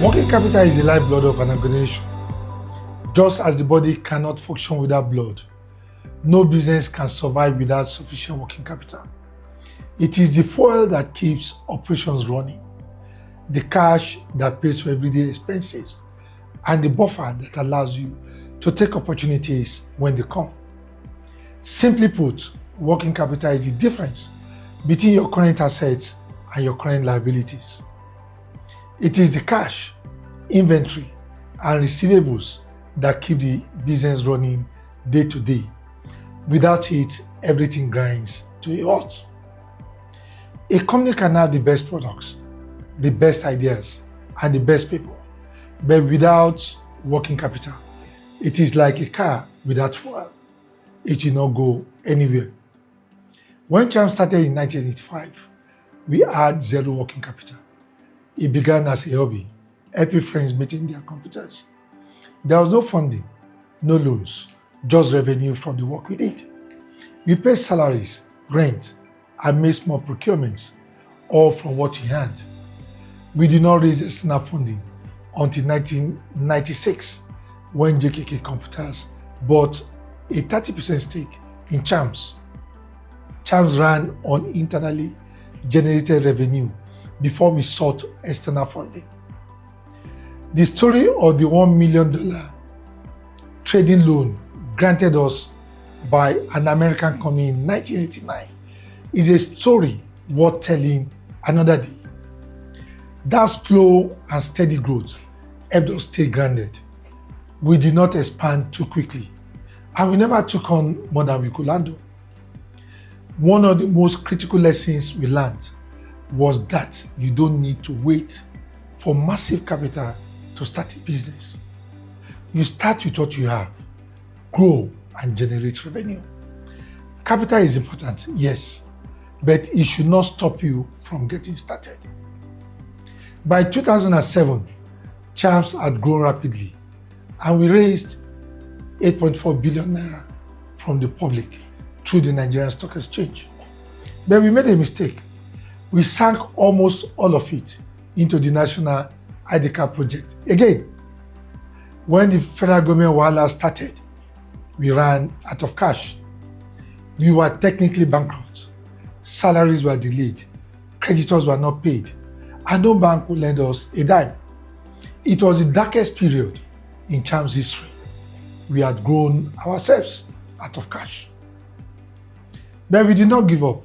Working capital is the lifeblood of an organization. Just as the body cannot function without blood, no business can survive without sufficient working capital. It is the fuel that keeps operations running, the cash that pays for everyday expenses, and the buffer that allows you to take opportunities when they come. Simply put, working capital is the difference between your current assets and your current liabilities. It is the cash, inventory, and receivables that keep the business running day to day. Without it, everything grinds to a halt. A company can have the best products, the best ideas, and the best people, but without working capital, it is like a car without fuel. It will not go anywhere. When Chams started in 1985, we had zero working capital. It began as a hobby, helping friends meeting their computers. There was no funding, no loans, just revenue from the work we did. We paid salaries, rent, and made small procurements, all from what we had. We did not raise external funding until 1996, when JKK Computers bought a 30% stake in Chams. Chams ran on internally generated revenue before we sought external funding. The story of the $1 million trading loan granted us by an American company in 1989 is a story worth telling another day. That slow and steady growth helped us stay grounded. We did not expand too quickly, and we never took on more than we could handle. One of the most critical lessons we learned was that you don't need to wait for massive capital to start a business. You start with what you have, grow, and generate revenue. Capital is important, yes, but it should not stop you from getting started. By 2007, Chams had grown rapidly, and we raised 8.4 billion naira from the public through the Nigerian Stock Exchange. But we made a mistake. We sank almost all of it into the National ID Card project. Again, when the federal government wahala started, we ran out of cash. We were technically bankrupt. Salaries were delayed. Creditors were not paid. And no bank would lend us a dime. It was the darkest period in Chams history. We had grown ourselves out of cash. But we did not give up.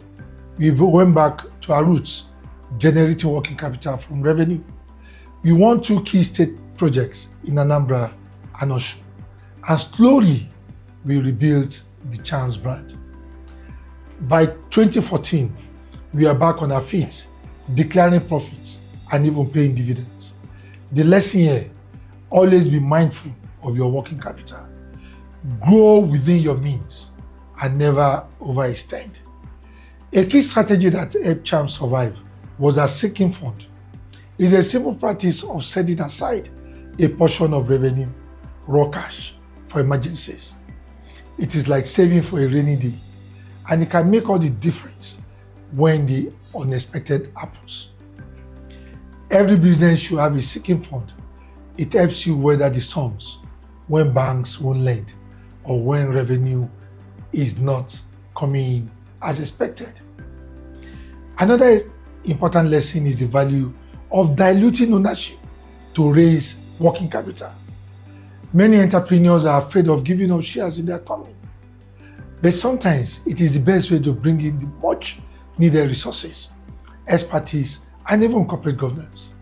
We went back to our roots, generating working capital from revenue. We won 2 key state projects in Anambra and Osun, and slowly we rebuilt the Chams brand. By 2014, we are back on our feet, declaring profits and even paying dividends. The lesson here, always be mindful of your working capital. Grow within your means and never overextend. A key strategy that helped Chams survive was a sinking fund. It's a simple practice of setting aside a portion of revenue, raw cash, for emergencies. It is like saving for a rainy day, and it can make all the difference when the unexpected happens. Every business should have a sinking fund. It helps you weather the storms when banks won't lend or when revenue is not coming in as expected. Another important lesson is the value of diluting ownership to raise working capital. Many entrepreneurs are afraid of giving up shares in their company, but sometimes it is the best way to bring in the much needed resources, expertise, and even corporate governance.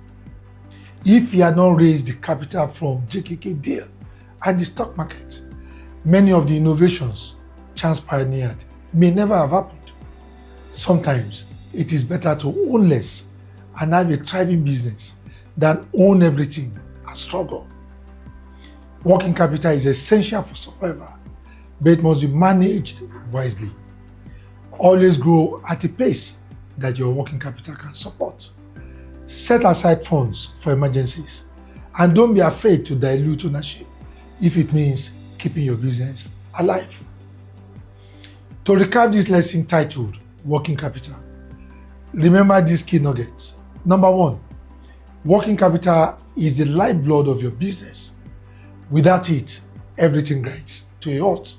If you had not raised the capital from JKK deal and the stock market, many of the innovations Chams pioneered may never have happened. Sometimes it is better to own less and have a thriving business than own everything and struggle. Working capital is essential for survival, but it must be managed wisely. Always grow at a pace that your working capital can support. Set aside funds for emergencies, and don't be afraid to dilute ownership if it means keeping your business alive. To recap this lesson titled Working Capital, remember these key nuggets. Number 1, Working capital is the lifeblood of your business. Without it, everything grinds to a halt.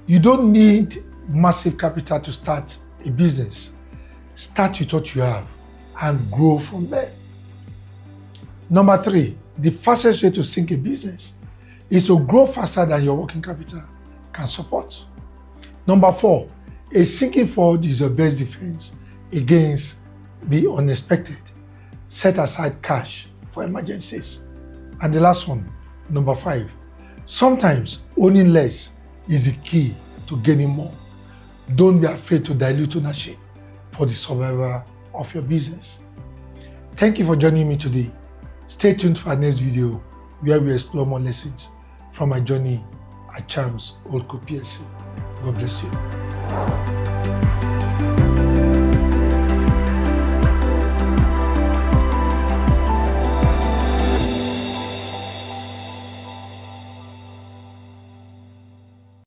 You don't need massive capital to start a business. Start with what you have and grow from there. Number 3, the fastest way to sink a business is to grow faster than your working capital can support. Number 4, a sinking fund is your best defense against the unexpected. Set aside cash for emergencies. And the last one, number 5, sometimes owning less is the key to gaining more. Don't be afraid to dilute ownership for the survival of your business. Thank you for joining me today. Stay tuned for our next video where we explore more lessons from my journey at Chams Old Co PSC. God bless you.